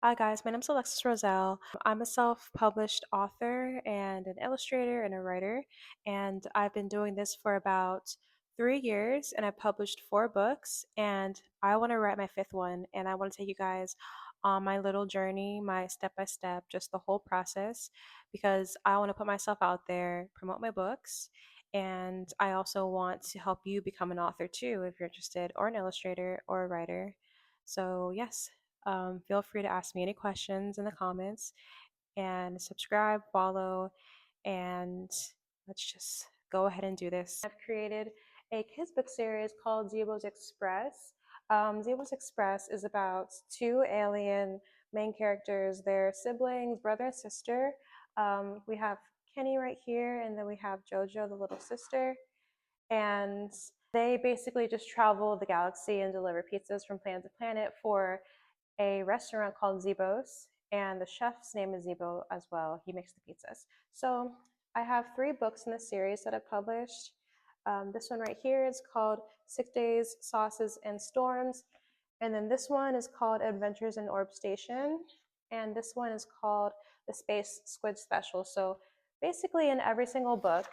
Hi guys, my name is Alexis Roselle. I'm a self-published author and an illustrator and a writer, and I've been doing this for about 3 years, and I've published 4 books, and I want to write my fifth one, and I want to take you guys on my little journey, my step by step, just the whole process, because I want to put myself out there, promote my books, and I also want to help you become an author too, if you're interested, or an illustrator or a writer. So yes, feel free to ask me any questions in the comments and subscribe, follow, and let's just go ahead and do this. I've created a kids book series called Zebo'S Express. Zebo'S Express is about two alien main characters. They're siblings, brother and sister. We have Kenny right here, and then we have JoJo, the little sister. And they basically just travel the galaxy and deliver pizzas from planet to planet for a restaurant called Zebo'S, and the chef's name is Zebo as well. He makes the pizzas. So I have 3 books in the series that I've published. This one right here is called 6 Days, Sauces, and Storms. And then this one is called Adventures in Orb Station. And this one is called The Space Squid Special. So basically, in every single book,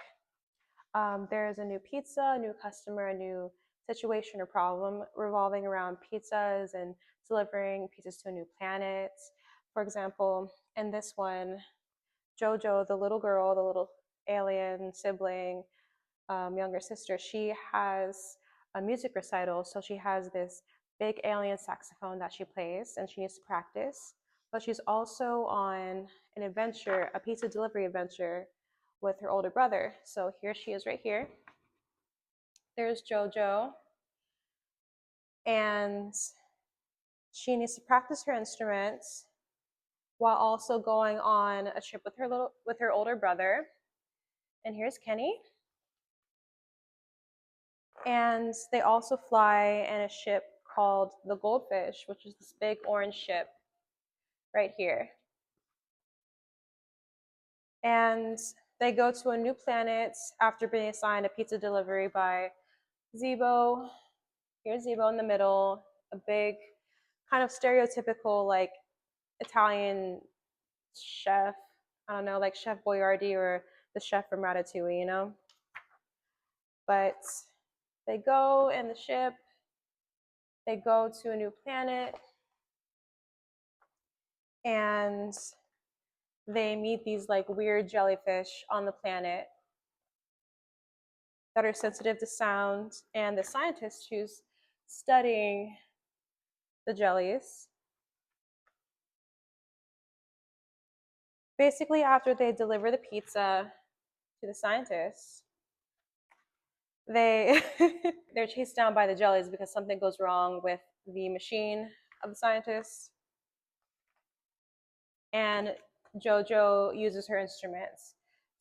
there's a new pizza, a new customer, a new situation or problem revolving around pizzas and delivering pizzas to a new planet. For example, in this one, Jojo, the little girl, the little alien sibling, younger sister, she has a music recital. So she has this big alien saxophone that she plays and she needs to practice. But she's also on an adventure, a pizza delivery adventure with her older brother. So here she is right here. There's JoJo, and she needs to practice her instruments while also going on a trip with her older brother. And here's Kenny. And they also fly in a ship called the Goldfish, which is this big orange ship right here. And they go to a new planet after being assigned a pizza delivery by Zebo. Here's Zebo in the middle, a big kind of stereotypical like Italian chef. I don't know, like Chef Boyardee or the chef from Ratatouille, you know? But they go in the ship, they go to a new planet, and they meet these like weird jellyfish on the planet that are sensitive to sound. And the scientist who's studying the jellies, basically, after they deliver the pizza to the scientists, they they're chased down by the jellies because something goes wrong with the machine of the scientists, and JoJo uses her instruments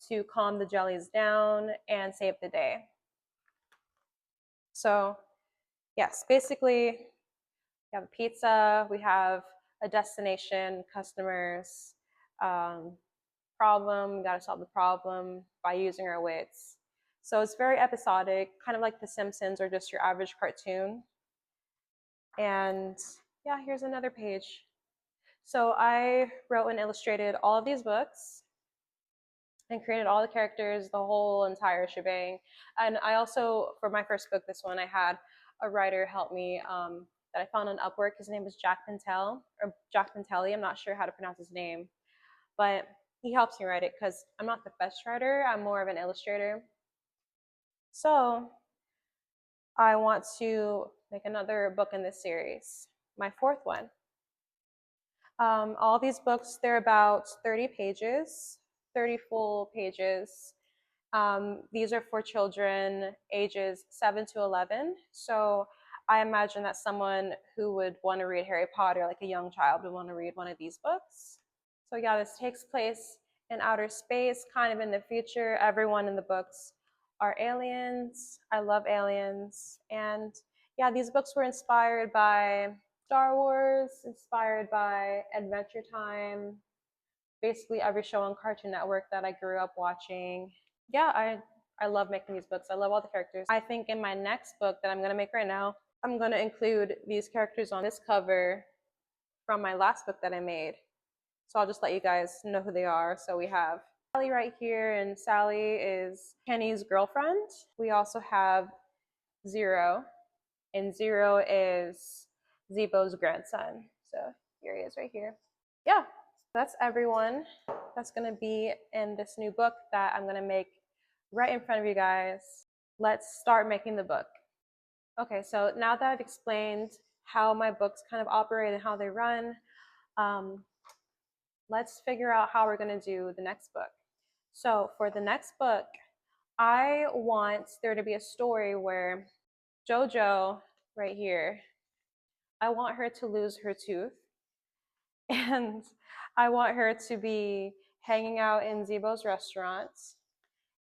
to calm the jellies down and save the day. So yes, basically we have a pizza, we have a destination, customers, um, problem, we gotta solve the problem by using our wits. So it's very episodic, kind of like The Simpsons or just your average cartoon. And yeah, here's another page. So I wrote and illustrated all of these books and created all the characters, the whole entire shebang. And I also, for my first book, this one, I had a writer help me that I found on Upwork. His name is Jack Pintel, or Jack Pintelli. I'm not sure how to pronounce his name, but he helps me write it because I'm not the best writer. I'm more of an illustrator. So I want to make another book in this series, my fourth one. All these books, they're about 30 pages, 30 full pages. These are for children ages 7 to 11. So I imagine that someone who would want to read Harry Potter, like a young child, would want to read one of these books. So yeah, this takes place in outer space, kind of in the future. Everyone in the books are aliens. I love aliens. And yeah, these books were inspired by Star Wars, inspired by Adventure Time, basically every show on Cartoon Network that I grew up watching. Yeah, I love making these books. I love all the characters. I think in my next book that I'm going to make right now, I'm going to include these characters on this cover from my last book that I made. So I'll just let you guys know who they are. So we have Sally right here, and Sally is Kenny's girlfriend. We also have Zero, and Zero is Zebo'S grandson. So here he is right here. Yeah, that's everyone that's going to be in this new book that I'm going to make right in front of you guys. Let's start making the book. Okay, so now that I've explained how my books kind of operate and how they run, um, let's figure out how we're going to do the next book. So for the next book, I want there to be a story where JoJo, right here, I want her to lose her tooth, and I want her to be hanging out in Zebo's restaurants,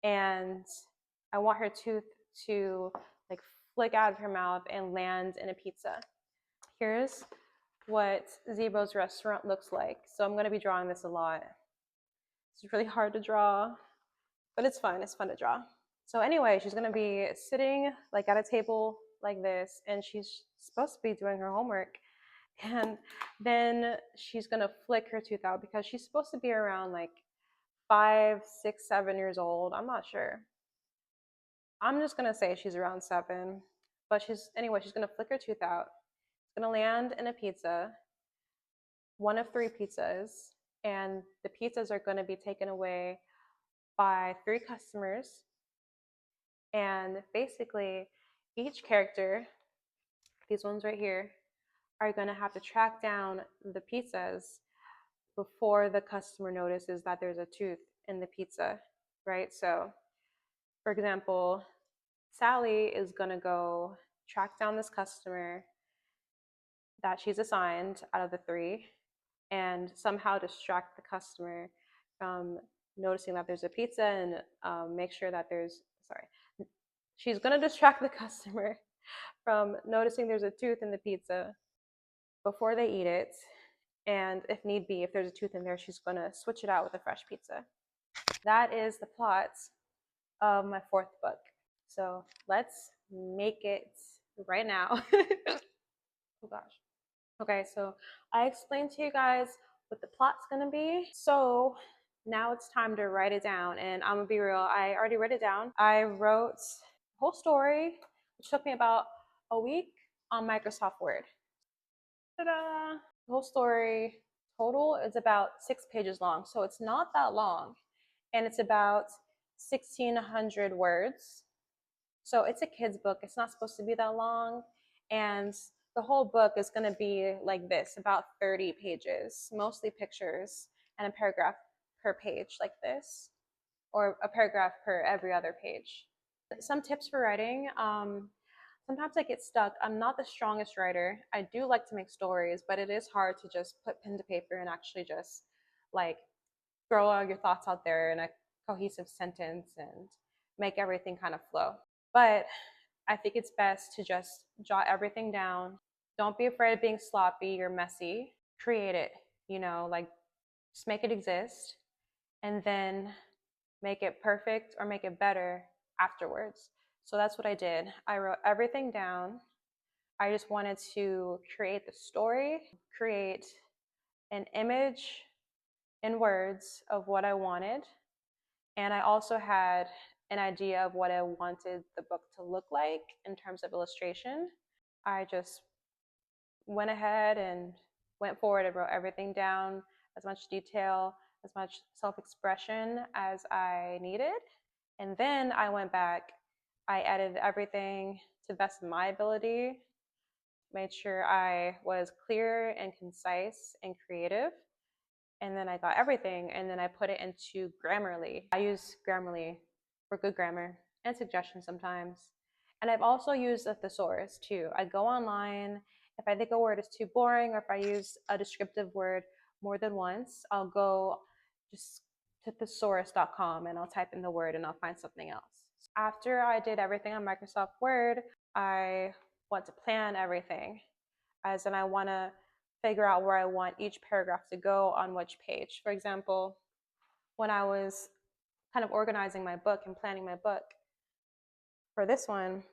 and I want her tooth to like flick out of her mouth and land in a pizza. Here's what Zebo's restaurant looks like. So I'm going to be drawing this a lot. It's really hard to draw, but it's fun. It's fun to draw. So anyway, she's going to be sitting like at a table like this, and she's supposed to be doing her homework. And then she's going to flick her tooth out because she's supposed to be around like 5, 6, 7 years old. I'm not sure. I'm just going to say she's around 7. But she's going to flick her tooth out. It's going to land in a pizza, one of 3 pizzas, and the pizzas are going to be taken away by 3 customers. And basically, each character, these ones right here, are going to have to track down the pizzas before the customer notices that there's a tooth in the pizza, right? So, for example, Sally is going to go track down this customer that she's assigned out of the 3 and somehow distract the customer from noticing that there's a pizza and make sure that she's going to distract the customer from noticing there's a tooth in the pizza before they eat it. And if need be, if there's a tooth in there, she's going to switch it out with a fresh pizza. That is the plot of my 4th book. So let's make it right now. Oh gosh. Okay, so I explained to you guys what the plot's gonna be. So now it's time to write it down. And I'm gonna be real, I already wrote it down. I wrote the whole story, which took me about a week on Microsoft Word. Ta-da! The whole story total is about 6 pages long. So it's not that long. And it's about 1,600 words. So it's a kid's book. It's not supposed to be that long. And the whole book is going to be like this, about 30 pages, mostly pictures, and a paragraph per page like this, or a paragraph per every other page. Some tips for writing. Sometimes I get stuck. I'm not the strongest writer. I do like to make stories, but it is hard to just put pen to paper and actually just like throw all your thoughts out there in a cohesive sentence and make everything kind of flow. But I think it's best to just jot everything down. Don't be afraid of being sloppy or messy. Create it, like just make it exist and then make it perfect or make it better afterwards. So that's what I did. I wrote everything down. I just wanted to create the story, create an image in words of what I wanted. And I also had an idea of what I wanted the book to look like in terms of illustration. I just went ahead and went forward and wrote everything down, as much detail, as much self-expression as I needed. And then I went back, I edited everything to the best of my ability, made sure I was clear and concise and creative. And then I got everything, and then I put it into Grammarly. I use Grammarly for good grammar and suggestions sometimes. And I've also used a thesaurus too. I go online. If I think a word is too boring, or if I use a descriptive word more than once, I'll go just to thesaurus.com and I'll type in the word and I'll find something else. After I did everything on Microsoft Word, I want to plan everything, as in I want to figure out where I want each paragraph to go on which page. For example, when I was kind of organizing my book and planning my book, for this one,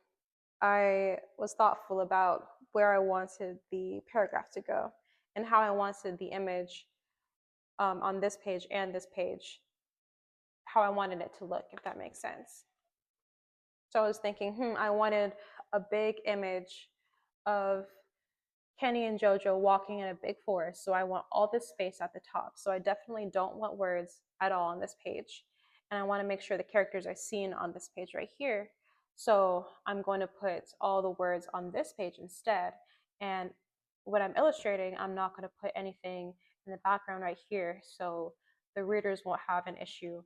I was thoughtful about where I wanted the paragraph to go. and how I wanted the image on this page and this page, how I wanted it to look, if that makes sense. So I was thinking, I wanted a big image of Kenny and JoJo walking in a big forest. So I want all this space at the top. So I definitely don't want words at all on this page. And I want to make sure the characters are seen on this page right here. So I'm going to put all the words on this page instead. And when I'm illustrating, I'm not going to put anything in the background right here. So the readers won't have an issue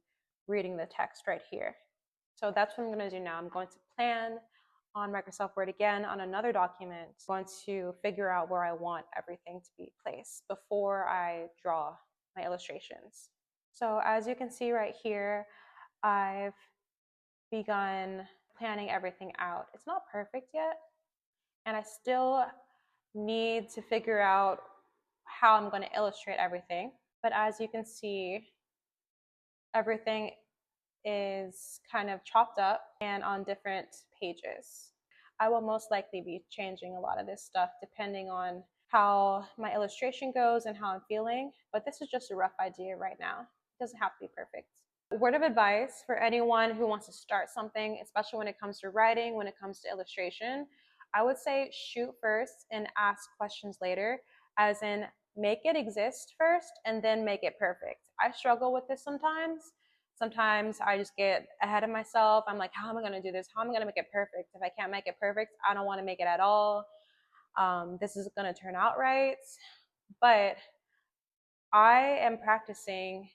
reading the text right here. So that's what I'm going to do now. I'm going to plan on Microsoft Word again on another document. I'm going to figure out where I want everything to be placed before I draw my illustrations. So as you can see right here, I've begun planning everything out. It's not perfect yet, and I still need to figure out how I'm going to illustrate everything. But as you can see, everything is kind of chopped up and on different pages. I will most likely be changing a lot of this stuff depending on how my illustration goes and how I'm feeling, but this is just a rough idea right now. It doesn't have to be perfect. Word of advice for anyone who wants to start something, especially when it comes to writing, when it comes to illustration, I would say shoot first and ask questions later, as in make it exist first and then make it perfect. I struggle with this sometimes. Sometimes I just get ahead of myself. I'm like, how am I going to do this? How am I going to make it perfect? If I can't make it perfect, I don't want to make it at all. This is going to turn out right. But I am practicing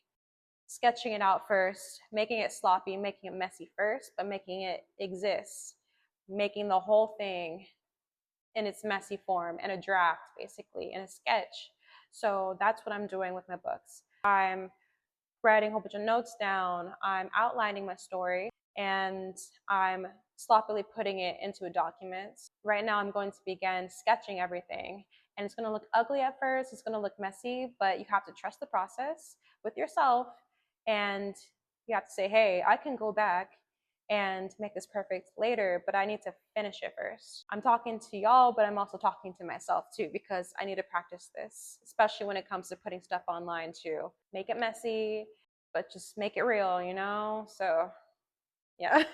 sketching it out first, making it sloppy, making it messy first, but making it exist, making the whole thing in its messy form, in a draft, basically, in a sketch. So that's what I'm doing with my books. I'm writing a whole bunch of notes down, I'm outlining my story, and I'm sloppily putting it into a document. Right now, I'm going to begin sketching everything. And it's going to look ugly at first, it's going to look messy, but you have to trust the process with yourself. And you have to say, hey, I can go back and make this perfect later, but I need to finish it first. I'm talking to y'all, but I'm also talking to myself too, because I need to practice this, especially when it comes to putting stuff online too. Make it messy, but just make it real, you know? So, yeah.